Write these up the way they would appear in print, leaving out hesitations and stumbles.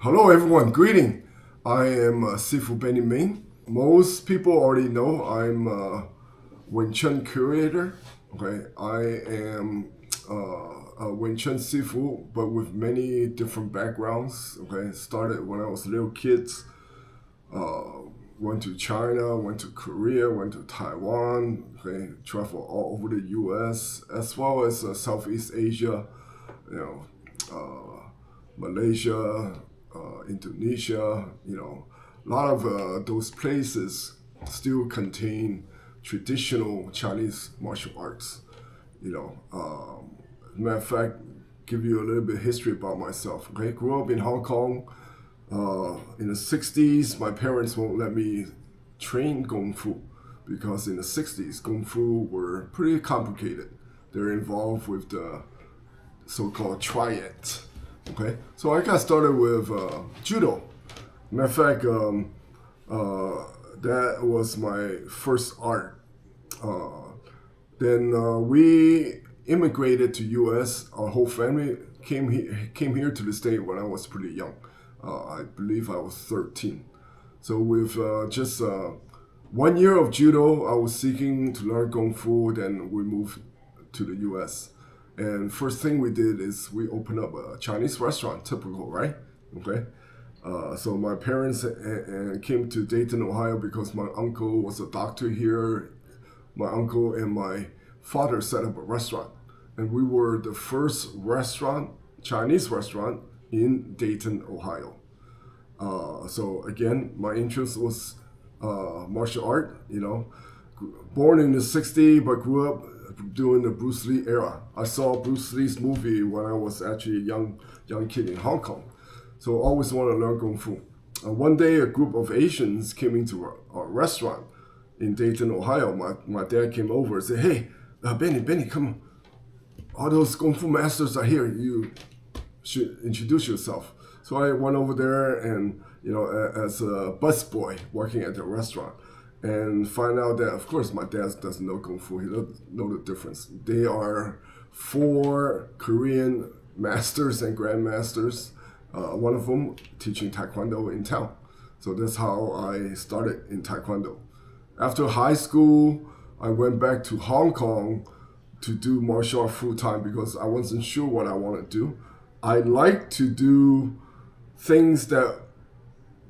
Hello everyone, greeting. I am Sifu Benny Ming. Most people already know I'm a Wing Chun curator. Okay, I am a Wing Chun Sifu, but with many different backgrounds. Okay, started when I was a little kid. Went to China, went to Korea, went to Taiwan. Okay, traveled all over the U.S. as well as Southeast Asia. You know, Malaysia, Indonesia, a lot of those places still contain traditional Chinese martial arts. Matter of fact, give you a little bit of history about myself. Okay, grew up in Hong Kong. In the 60s, my parents won't let me train Kung Fu because in the 60s, Kung Fu were pretty complicated. They're involved with the so-called Triad. Okay, so I got started with judo. Matter of fact, that was my first art. Then we immigrated to U.S. Our whole family came here to the state when I was pretty young. I believe I was 13. So with just 1 year of judo, I was seeking to learn Kung Fu. Then we moved to the U.S. And first thing we did is we opened up a Chinese restaurant, typical, right? Okay. So my parents came to Dayton, Ohio because my uncle was a doctor here. My uncle and my father set up a restaurant. And we were the first restaurant, Chinese restaurant, in Dayton, Ohio. So again, my interest was martial art, Born in the 60s, but grew up during the Bruce Lee era. I saw Bruce Lee's movie when I was actually a young kid in Hong Kong. So always wanted to learn Kung Fu. One day, a group of Asians came into our restaurant in Dayton, Ohio. My dad came over and said, "Hey, Benny, come on. All those Kung Fu masters are here. You should introduce yourself." So I went over there and, as a busboy working at the restaurant, and find out that, of course, my dad doesn't know Kung Fu. He doesn't know the difference. They are 4 Korean masters and grandmasters. One of them teaching Taekwondo in town. So that's how I started in Taekwondo. After high school, I went back to Hong Kong to do martial art full time because I wasn't sure what I want to do. I like to do things that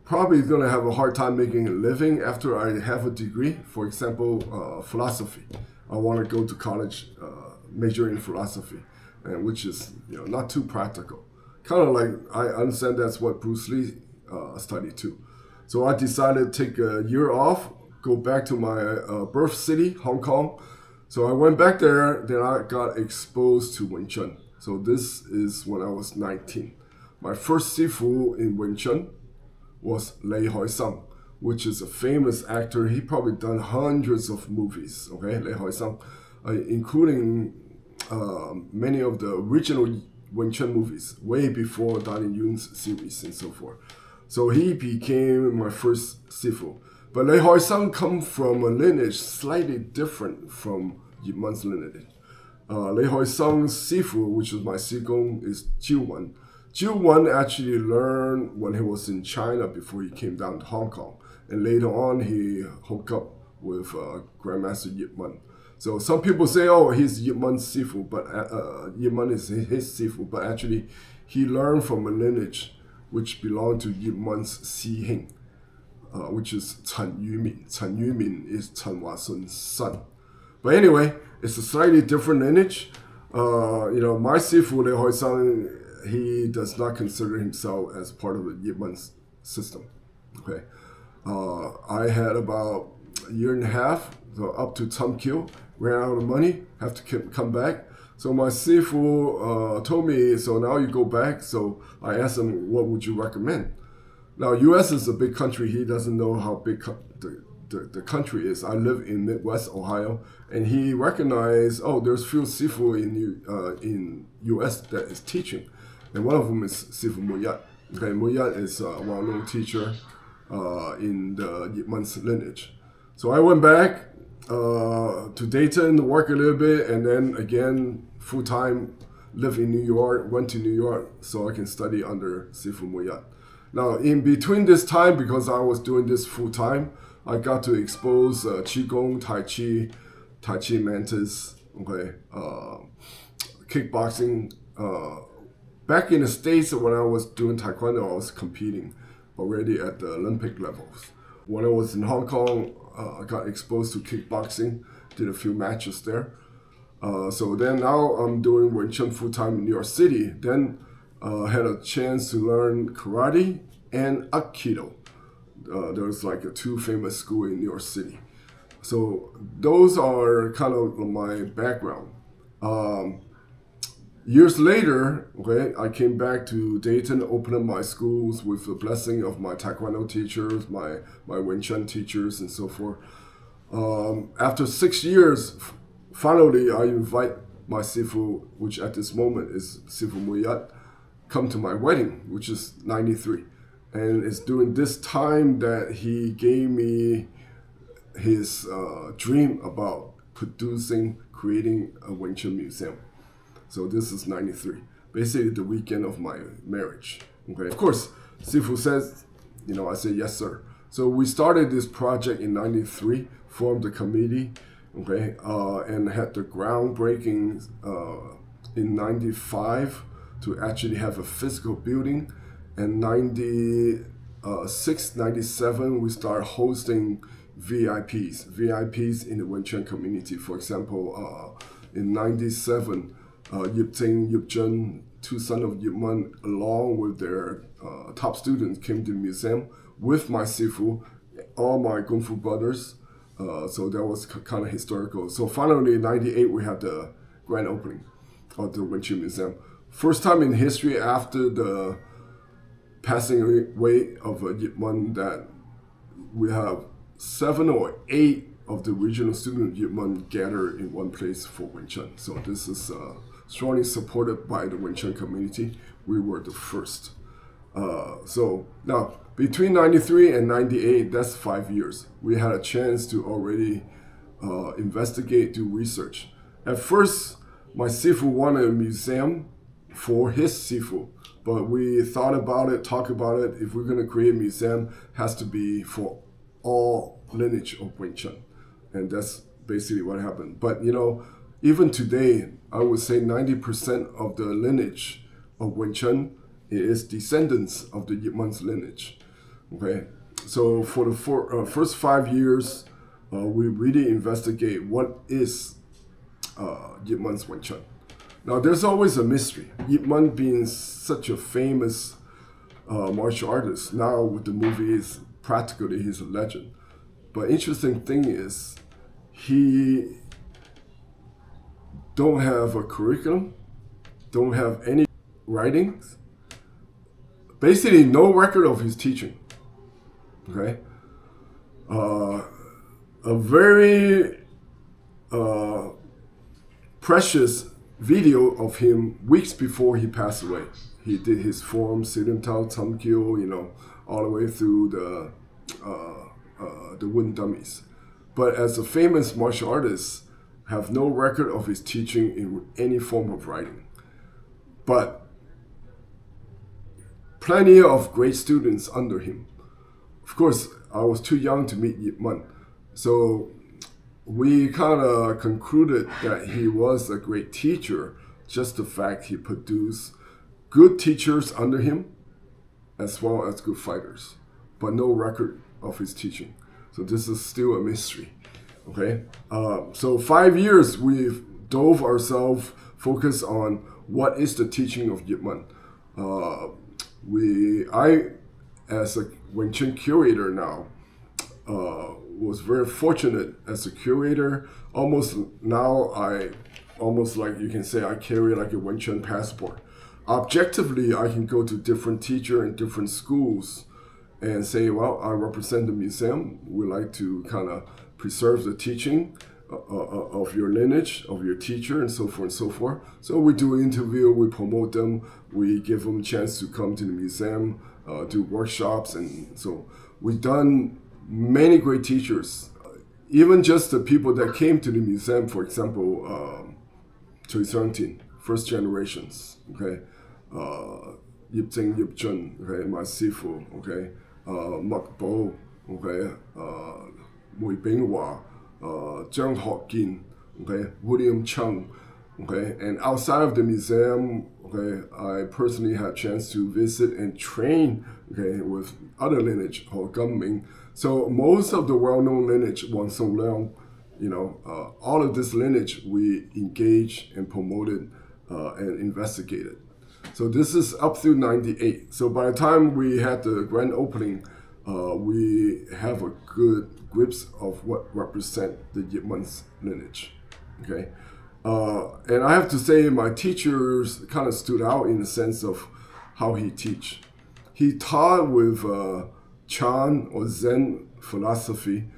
probably going to have a hard time making a living after I have a degree. For example, philosophy. I want to go to college, major in philosophy, and which is not too practical. Kind of like I understand that's what Bruce Lee studied too. So I decided to take a year off, go back to my birth city, Hong Kong. So I went back there, then I got exposed to Wing Chun. So this is when I was 19. My first Sifu in Wing Chun was Lei Hoi Sung, which is a famous actor. He probably done hundreds of movies, okay, Lei Hoi Sung, including many of the original Wing Chun movies, way before Donnie Yun's series and so forth. So he became my first Sifu. But Lei Hoi Sung comes from a lineage slightly different from Yip Man's lineage. Lei Hoi Sung's Sifu, which was my Sigong, is Jiu Wen. Jiu Wen actually learned when he was in China before he came down to Hong Kong. And later on, he hooked up with Grandmaster Yip Man. So some people say, oh, he's Yip Man's Sifu, but Yip Man is his Sifu. But actually, he learned from a lineage which belonged to Yip Man's Si Hing, which is Chen Yumin. Chen Yumin is Chen Hua-sun's son. But anyway, it's a slightly different lineage. My Sifu, Lei Hoi Sung, he does not consider himself as part of the Yip Man's system. Okay, I had about a year and a half, so up to Tum Kil, ran out of money, have to come back. So my Sifu told me, so now you go back. So I asked him, what would you recommend? Now, U.S. is a big country. He doesn't know how big the country is. I live in Midwest Ohio, and he recognized, there's few Sifu in U.S. that is teaching. And one of them is Sifu Muyat. Okay, Muyat is a well-known teacher in the Yip Man's lineage. So I went back to Dayton to work a little bit, and then again, full-time, lived in New York, went to New York so I can study under Sifu Muyat. Now, in between this time, because I was doing this full time, I got to expose Qigong, Tai Chi Mantis, okay, kickboxing. Back in the States, when I was doing Taekwondo, I was competing already at the Olympic levels. When I was in Hong Kong, I got exposed to kickboxing, did a few matches there. So then now I'm doing Wing Chun full time in New York City. Then had a chance to learn karate and Aikido. There's like two famous schools in New York City. So those are kind of my background. Years later, okay, I came back to Dayton, opened up my schools with the blessing of my Taekwondo teachers, my Wing Chun teachers, and so forth. After 6 years, finally, I invite my Sifu, which at this moment is Sifu Muyat, come to my wedding, which is 93. And it's during this time that he gave me his dream about creating a Wing Chun museum. So this is 93, basically the weekend of my marriage. Okay, of course, Sifu says, I say, yes, sir. So we started this project in 93, formed a committee, okay, and had the groundbreaking in 95 to actually have a physical building. And 96, 97, we start hosting VIPs in the Wing Chun community. For example, in 97, Yip Ting, Yip Jun, two sons of Yip Man, along with their top students, came to the museum with my Sifu, all my Kung Fu brothers. So that was kind of historical. So finally, in 98, we had the grand opening of the Wing Chun Museum. First time in history after the passing away of Yip Man that we have 7 or 8 of the original students of Yip Man gathered in one place for Wing Chun. So this is strongly supported by the Wing Chun community. We were the first. So now, between 93 and 98, that's 5 years. We had a chance to already investigate, do research. At first, my Sifu wanted a museum for his Sifu, but we thought about it, talked about it. If we're going to create a museum, it has to be for all lineage of Wing Chun. And that's basically what happened. But even today, I would say 90% of the lineage of Wing Chun is descendants of the Yip Man's lineage. Okay, so for the first 5 years, we really investigate what is Yip Man's Wing Chun. Now, there's always a mystery. Yip Man being such a famous martial artist, now with the movies, practically he's a legend. But interesting thing is, he don't have a curriculum, don't have any writings, basically no record of his teaching. Okay, a very precious video of him weeks before he passed away. He did his form, Sirim Tao, Tamkyo, all the way through the wooden dummies. But as a famous martial artist, have no record of his teaching in any form of writing. But plenty of great students under him. Of course, I was too young to meet Yip Man. So we kind of concluded that he was a great teacher, just the fact he produced good teachers under him, as well as good fighters, but no record of his teaching. So this is still a mystery, okay? So 5 years, we've dove ourselves, focused on what is the teaching of Yip Man. I, as a Wing Chun curator now, was very fortunate as a curator. Almost like you can say I carry like a Wing Chun passport. Objectively, I can go to different teachers in different schools and say, well, I represent the museum. We like to kind of preserve the teaching of your lineage, of your teacher, and so forth and so forth. So we do an interview, we promote them, we give them a chance to come to the museum, do workshops, and so we've done many great teachers. Even just the people that came to the museum, for example, Choi Seung-tin, first generations, okay? Yip Zeng Yip Chun, okay, my sifu, okay, Mak Bo, okay, Mui Bing Hua, Zheng Hokin, okay, William Chung, okay, and outside of the museum, okay, I personally had a chance to visit and train, okay, with other lineage called Gumming. So most of the well-known lineage, Wang Song Leong, all of this lineage we engaged and promoted and investigated. So this is up through 98. So by the time we had the grand opening, we have a good glimpse of what represent the Yip Man's lineage, okay? And I have to say my teachers kind of stood out in the sense of how he teach. He taught with Chan or Zen philosophy.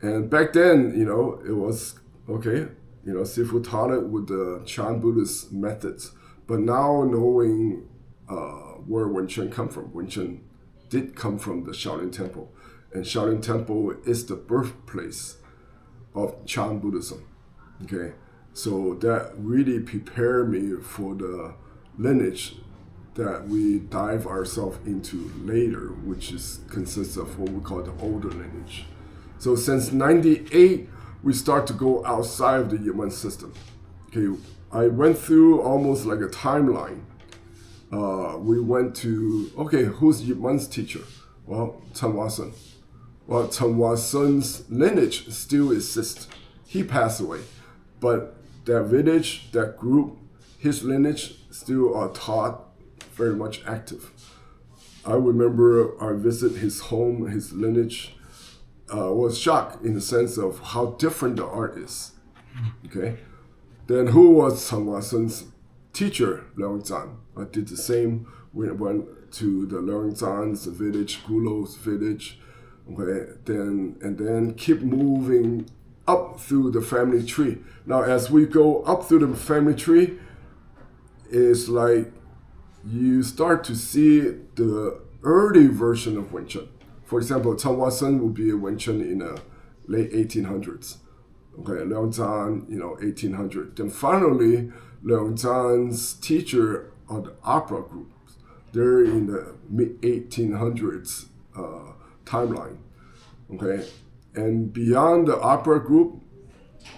And back then, it was, okay, Sifu taught it with the Chan Buddhist methods. But now knowing where Wing Chun come from, Wing Chun did come from the Shaolin Temple. And Shaolin Temple is the birthplace of Chan Buddhism, okay? So that really prepared me for the lineage that we dive ourselves into later, which consists of what we call the older lineage. So since 98, we start to go outside of the Yip Man system. Okay, I went through almost like a timeline. We went to, okay, who's Yip Man's teacher? Well, Chen Hua-sun. Well, Chen Hua-sun's lineage still exists. He passed away. But that village, that group, his lineage still are taught, very much active. I remember I visited his home, his lineage, was shocked in the sense of how different the art is. Okay? Then who was Chen Hua-sun's teacher, Leung Zan? I did the same. We went to the Leung Zan's village, Gulo's village. Okay, then keep moving up through the family tree. Now, as we go up through the family tree, it's like you start to see the early version of Wing Chun. For example, Chen Hua-sun would be a Wing Chun in the late 1800s. Okay, Leung Zan, 1800. Then finally, Leung Zan's teacher are the opera groups. They're in the mid 1800s timeline. Okay, and beyond the opera group,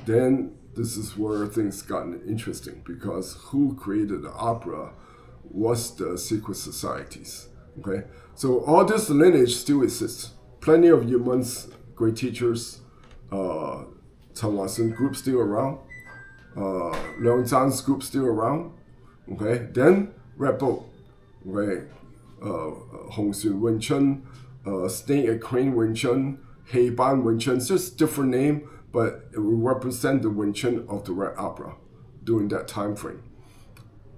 then this is where things got interesting, because who created the opera was the secret societies. Okay, so all this lineage still exists. Plenty of Yip Man's great teachers, Chen Hua-sun group still around, Leung Zan's group still around. Okay, then Red Boat, okay, Hong Xun Wing Chun, Snake and Crane Wing Chun, Hei Ban Wing Chun, it's just different name, but it will represent the Wing Chun of the Red Opera during that time frame.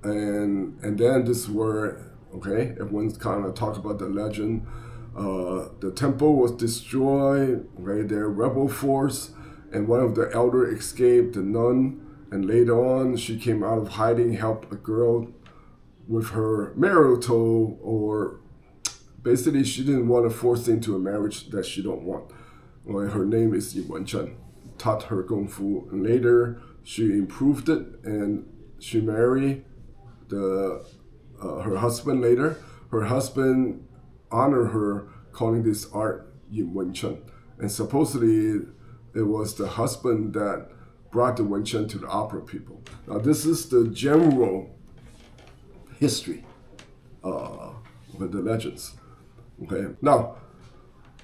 And then this is where, okay, everyone's kind of talk about the legend. The temple was destroyed, okay, their rebel force, and one of the elder escaped, the nun, and later on she came out of hiding, helped a girl with her marital, or basically she didn't want to force into a marriage that she don't want. Well, her name is Yi Wen-chen, taught her Kung Fu, and later she improved it and she married her husband later. Her husband honored her, calling this art Yin Wen Chun. And supposedly it was the husband that brought the Wen Chun to the opera people. Now this is the general history with the legends. Okay. Now,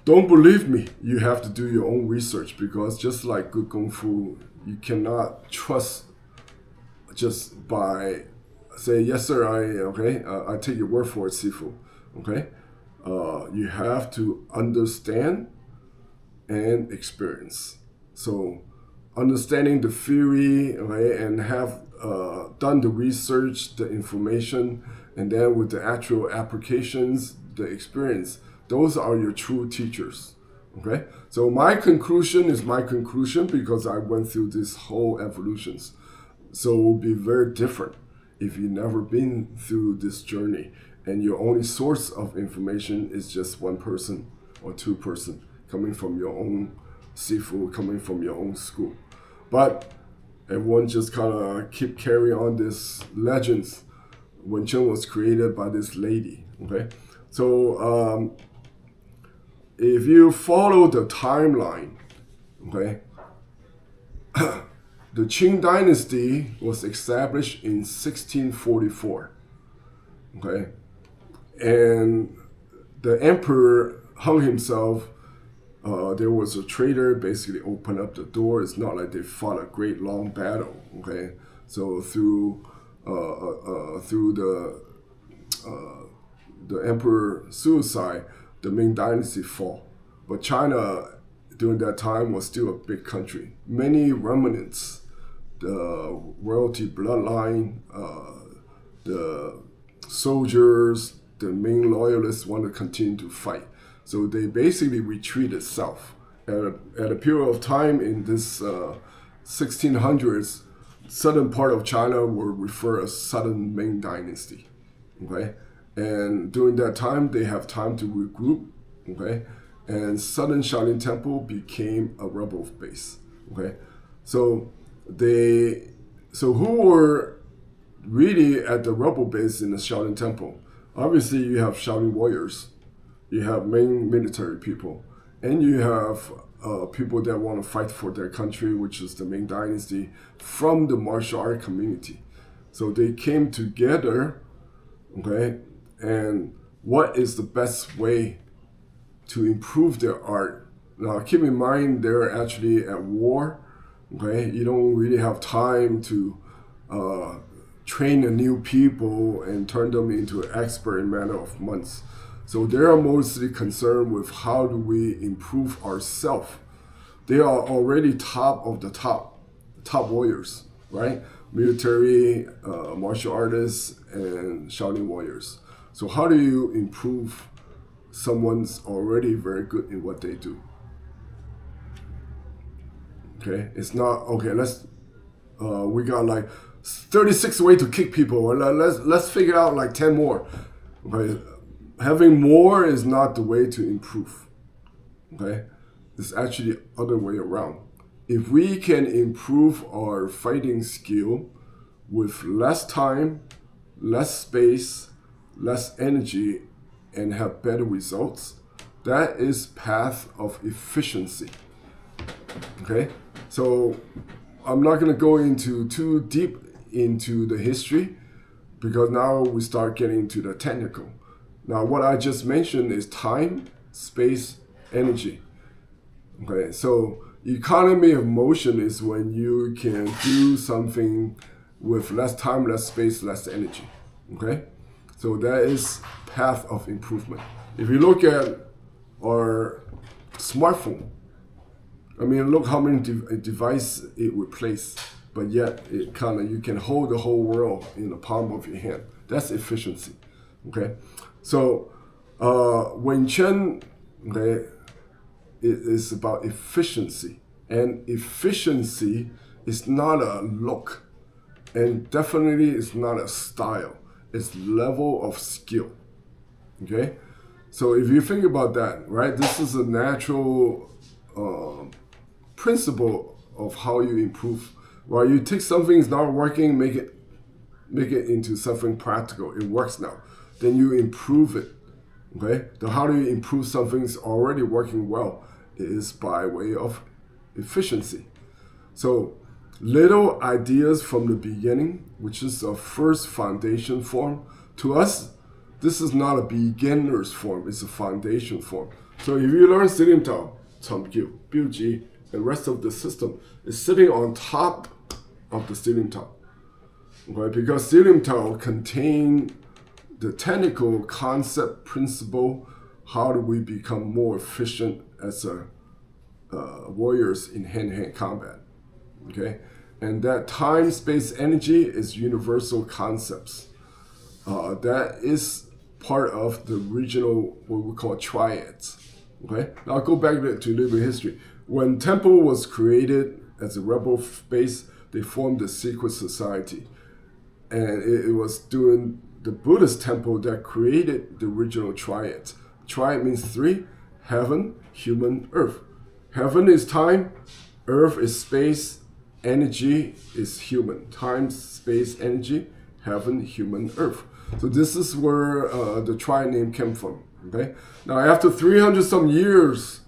don't believe me. You have to do your own research, because just like good Kung Fu, you cannot trust just by say, yes, sir, I take your word for it, Sifu. Okay. You have to understand and experience. So understanding the theory, okay, and have done the research, the information, and then with the actual applications, the experience, those are your true teachers. Okay, so my conclusion is my conclusion because I went through this whole evolutions. So it will be very different if you've never been through this journey and your only source of information is just one person or two person coming from your own Sifu, coming from your own school. But everyone just kind of keep carrying on this legends Wing Chun was created by this lady. Okay, so if you follow the timeline, okay, the Qing dynasty was established in 1644. Okay, and the emperor hung himself. There was a traitor basically opened up the door. It's not like they fought a great long battle. Okay, so through the emperor suicide, the Ming dynasty fall. But China during that time was still a big country. Many remnants, the royalty bloodline, the soldiers, the Ming loyalists want to continue to fight. So they basically retreated south. At a period of time in this 1600s, southern part of China were referred as Southern Ming Dynasty. Okay, and during that time they have time to regroup. Okay, and Southern Shaolin Temple became a rebel base. Okay, so who were really at the rebel base in the Shaolin Temple? Obviously, you have Shaolin warriors, you have Ming military people, and you have people that want to fight for their country, which is the Ming Dynasty, from the martial art community. So they came together, okay, and what is the best way to improve their art? Now, keep in mind, they're actually at war, okay? You don't really have time to train the new people and turn them into an expert in a matter of months. So they are mostly concerned with how do we improve ourselves. They are already top of the top warriors, right? Military, martial artists, and Shaolin warriors. So how do you improve someone's already very good in what they do? Okay, it's not, okay, we got like 36 ways to kick people. Let's figure out like 10 more. Okay, having more is not the way to improve. Okay, it's actually the other way around. If we can improve our fighting skill with less time, less space, less energy, and have better results, that is path of efficiency. Okay, so I'm not going to go into too deep into the history because now we start getting to the technical. Now, what I just mentioned is time, space, energy. Okay, so economy of motion is when you can do something with less time, less space, less energy. Okay, so that is path of improvement. If you look at our smartphone, I mean, look how many devices it replaced, but yet you can hold the whole world in the palm of your hand. That's efficiency. Okay, so Wing Chun, okay, it is about efficiency, and efficiency is not a look, and definitely it's not a style. It's level of skill. Okay, so if you think about that, right, this is a natural principle of how you improve. Right, you take something that's not working, make it into something practical. It works now. Then you improve it. Okay, so how do you improve something that's already working well? It is by way of efficiency. So little ideas from the beginning, which is a first foundation form. To us, this is not a beginner's form, it's a foundation form. So if you learn Silim Tao, Chamgyu, Biuji, and rest of the system is sitting on top of the Silim Tao. Okay? Because Silim Tao contain the technical concept, principle, how do we become more efficient as warriors in hand-to-hand combat. Okay? And that time, space, energy is universal concepts. That is part of the original, what we call triads. Okay? Now I'll go back to a little bit of history. When Temple was created as a rebel base, they formed a secret society. And it was during the Buddhist temple that created the original triad. Triad means three: heaven, human, earth. Heaven is time, earth is space, energy is human. Time, space, energy, heaven, human, earth. So this is where the Triad name came from. Okay. Now after 300 some years,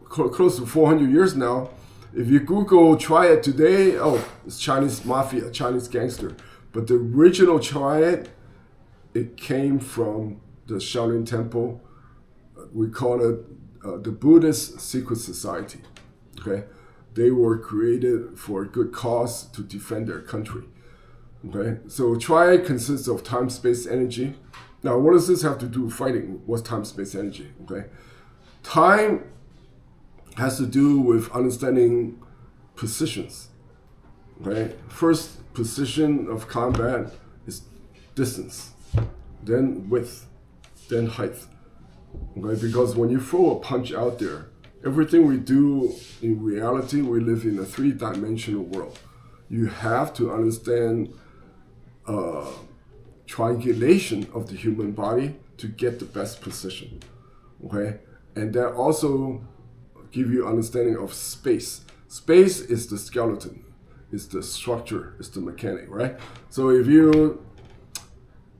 close to 400 years now, if you Google Triad today, oh, it's Chinese mafia, Chinese gangster. But the original Triad, it came from the Shaolin Temple. We call it the Buddhist Secret Society. Okay, they were created for a good cause to defend their country. Okay, so Triad consists of time, space, energy. Now, what does this have to do with fighting? What's time, space, energy? Okay, time has to do with understanding positions. Okay, first position of combat is distance, then width, then height. Okay, because when you throw a punch out there, everything we do in reality, we live in a three-dimensional world. You have to understand triangulation of the human body to get the best position. Okay, and that also give you understanding of space. Space is the skeleton, is the structure, is the mechanic, right? So if you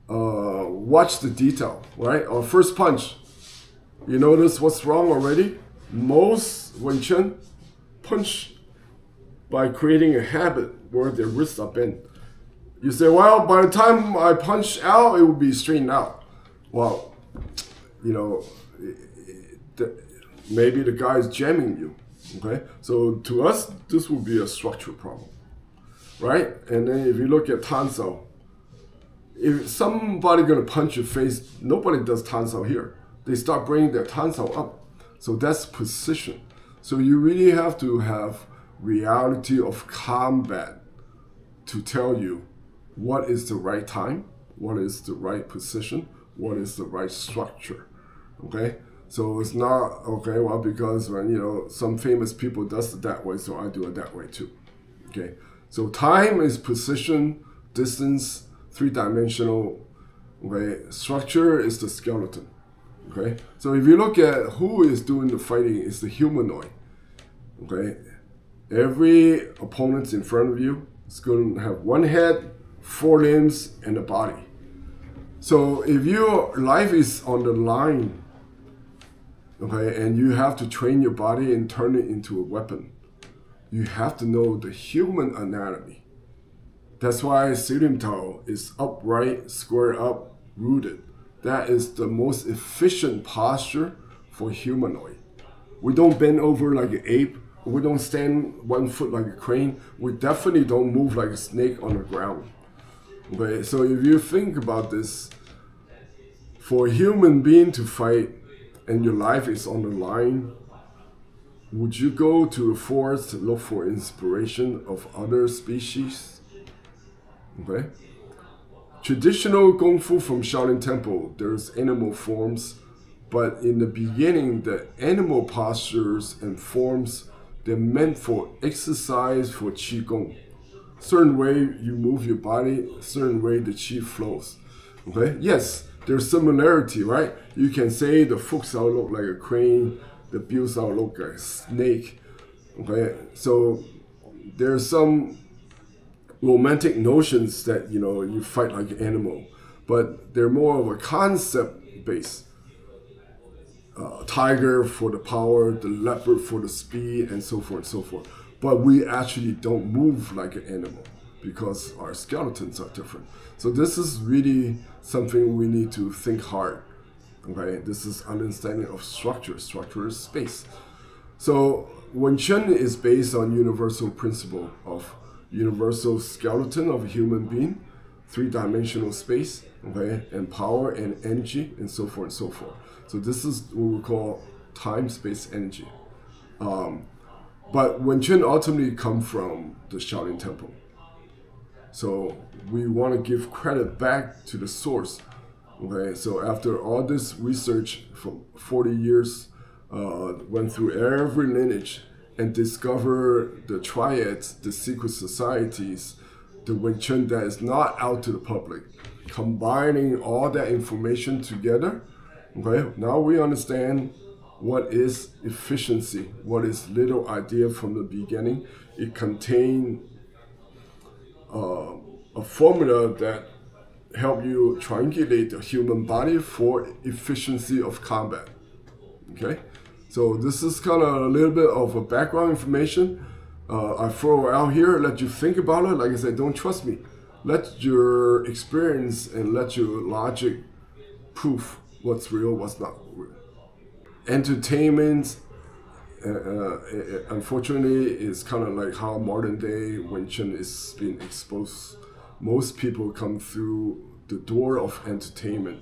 watch the detail, right? Our first punch, you notice what's wrong already? Most Wing Chun punch by creating a habit where their wrists are bent. You say, well, by the time I punch out, it will be straightened out. Well, you know, maybe the guy is jamming you, okay? So to us, this would be a structural problem, right? And then if you look at Tansao, if somebody gonna punch your face, nobody does Tansao here. They start bringing their Tansao up. So that's position. So you really have to have reality of combat to tell you what is the right time, what is the right position, what is the right structure, okay? So it's not, okay, well, because when, you know, some famous people does it that way, so I do it that way too, okay? So time is position, distance, three-dimensional, okay? Structure is the skeleton, okay? So if you look at who is doing the fighting, it's the humanoid, okay? Every opponent in front of you is going to have one head, four limbs, and a body. So if your life is on the line, okay, and you have to train your body and turn it into a weapon, you have to know the human anatomy. That's why Silim Tao is upright, square up, rooted. That is the most efficient posture for humanoid. We don't bend over like an ape. We don't stand 1 foot like a crane. We definitely don't move like a snake on the ground. Okay, so if you think about this, for a human being to fight and your life is on the line, would you go to the forest to look for inspiration of other species? Okay. Traditional Kung Fu from Shaolin Temple, there's animal forms, but in the beginning, the animal postures and forms, they're meant for exercise, for Qigong. Certain way you move your body, certain way the Qi flows. Okay? Yes, there's similarity, right? You can say the Fu Sao look like a crane, the Biu Sao look like a snake. Okay? So there's some romantic notions that, you know, you fight like an animal, but they're more of a concept base. Tiger for the power, the leopard for the speed, and so forth and so forth. But we actually don't move like an animal because our skeletons are different. So this is really something we need to think hard. Okay, this is understanding of structure. Structure is space. So Wing Chun is based on universal principle of universal skeleton of a human being, three-dimensional space, okay, and power and energy, and so forth and so forth. So this is what we call time, space, energy. But Wing Chun ultimately come from the Shaolin Temple. So we want to give credit back to the source. Okay, so after all this research for 40 years, went through every lineage and discover the triads, the secret societies, the Wing Chun that is not out to the public, combining all that information together. Okay, now we understand what is efficiency, what is little idea from the beginning. It contained a formula that help you triangulate the human body for efficiency of combat. Okay, so this is kind of a little bit of a background information I throw out here, let you think about it. Like I said, don't trust me. Let your experience and let your logic prove what's real, what's not real. Entertainment, unfortunately, is kind of like how modern day Wing Chun is being exposed. Most people come through the door of entertainment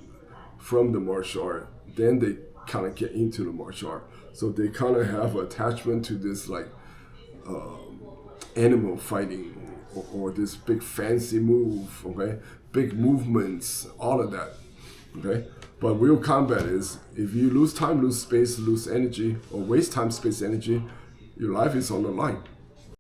from the martial art, then they kind of get into the martial art. So they kind of have attachment to this like animal fighting or this big fancy move, okay, big movements, all of that, okay. But real combat is if you lose time, lose space, lose energy, or waste time, space, energy, your life is on the line.